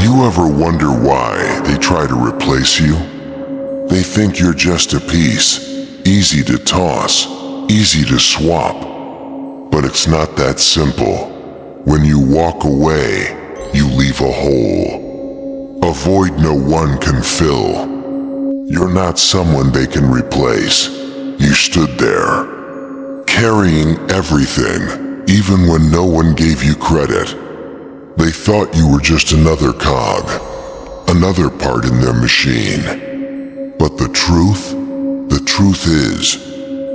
you ever wonder why they try to replace you? They think you're just a piece, easy to toss, easy to swap. But it's not that simple. When you walk away, you leave a hole, a void no one can fill. You're not someone they can replace. You stood there, carrying everything, even when no one gave you credit. They thought you were just another cog, another part in their machine. But the truth is,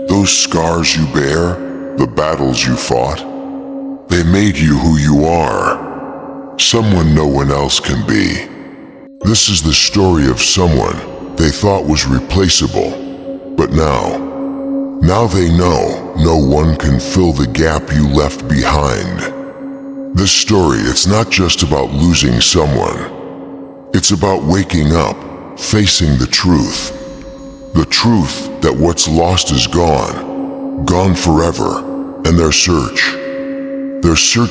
those scars you bear, the battles you fought, they made you who you are, someone no one else can be. This is the story of someone they thought was replaceable, but now they know no one can fill the gap you left behind. This story, it's not just about losing someone. It's about waking up, facing the truth. The truth that what's lost is gone, gone forever, and their search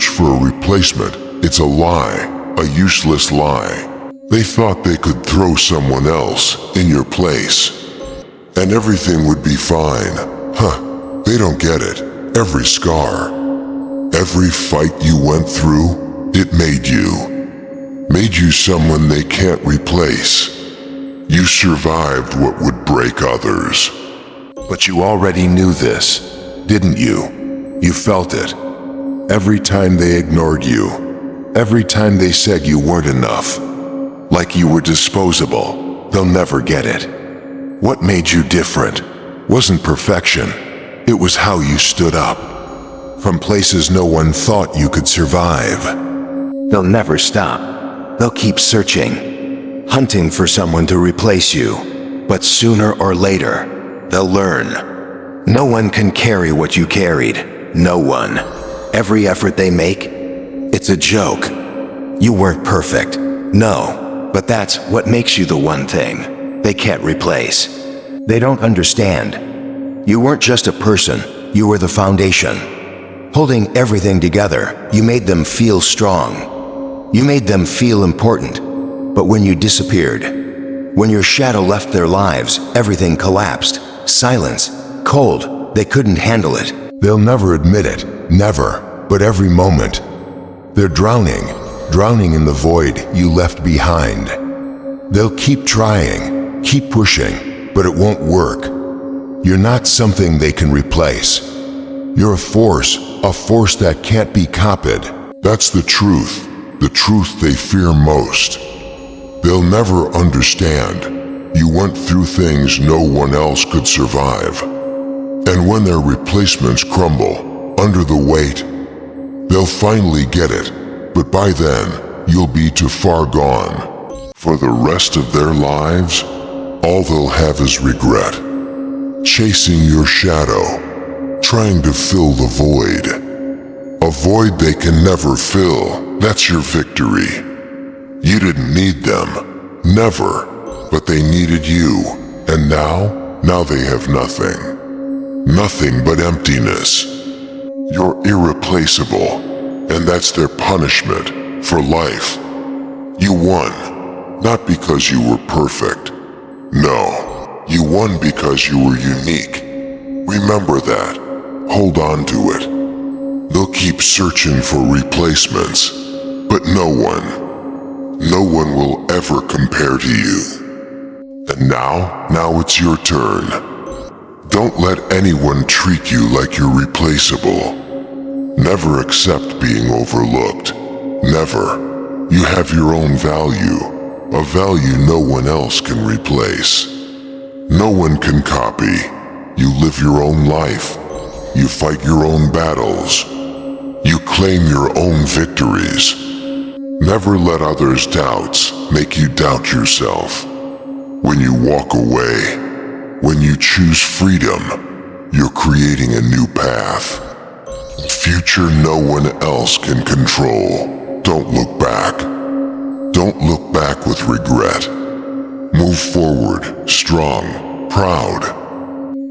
for a replacement, it's a lie, a useless lie. They thought they could throw someone else in your place, and everything would be fine. They don't get it. Every scar, every fight you went through, it made you someone they can't replace. You survived what would break others. But you already knew this, didn't you? You felt it. Every time they ignored you, every time they said you weren't enough, like you were disposable, they'll never get it. What made you different wasn't perfection, it was how you stood up. From places no one thought you could survive. They'll never stop. They'll keep searching, hunting for someone to replace you. But sooner or later, they'll learn. No one can carry what you carried. No one. Every effort they make, it's a joke. You weren't perfect. No, but that's what makes you the one thing they can't replace. They don't understand. You weren't just a person, you were the foundation. Holding everything together, you made them feel strong. You made them feel important. But when you disappeared, when your shadow left their lives, everything collapsed. Silence, cold, they couldn't handle it. They'll never admit it, never, but every moment. They're drowning in the void you left behind. They'll keep trying, keep pushing, but it won't work. You're not something they can replace. You're a force that can't be copied. That's the truth they fear most. They'll never understand. You went through things no one else could survive. And when their replacements crumble under the weight, they'll finally get it. But by then, you'll be too far gone. For the rest of their lives, all they'll have is regret. Chasing your shadow, trying to fill the void. A void they can never fill. That's your victory. You didn't need them. Never. But they needed you. And now they have nothing. Nothing but emptiness. You're irreplaceable. And that's their punishment for life. You won. Not because you were perfect. No. You won because you were unique. Remember that. Hold on to it. They'll keep searching for replacements, but no one will ever compare to you. And now it's your turn. Don't let anyone treat you like you're replaceable. Never accept being overlooked. Never. You have your own value, a value no one else can replace. No one can copy. You live your own life. You fight your own battles. You claim your own victories. Never let others' doubts make you doubt yourself. When you walk away, when you choose freedom, you're creating a new path. A future no one else can control. Don't look back. Don't look back with regret. Move forward, strong, proud.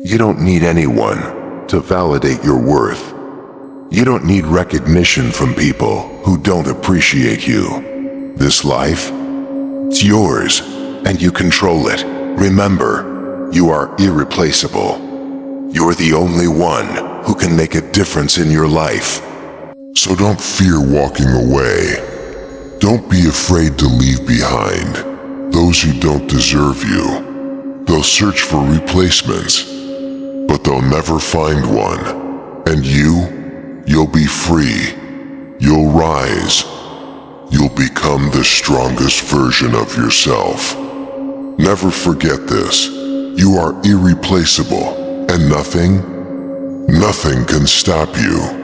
You don't need anyone to validate your worth. You don't need recognition from people who don't appreciate you. This life, It's yours, and you control it. Remember, you are irreplaceable. You're the only one who can make a difference in your life. So don't fear walking away. Don't be afraid to leave behind those who don't deserve you. They'll search for replacements, but they'll never find one. And you'll be free. You'll rise. You'll become the strongest version of yourself. Never forget this. You are irreplaceable, and nothing can stop you.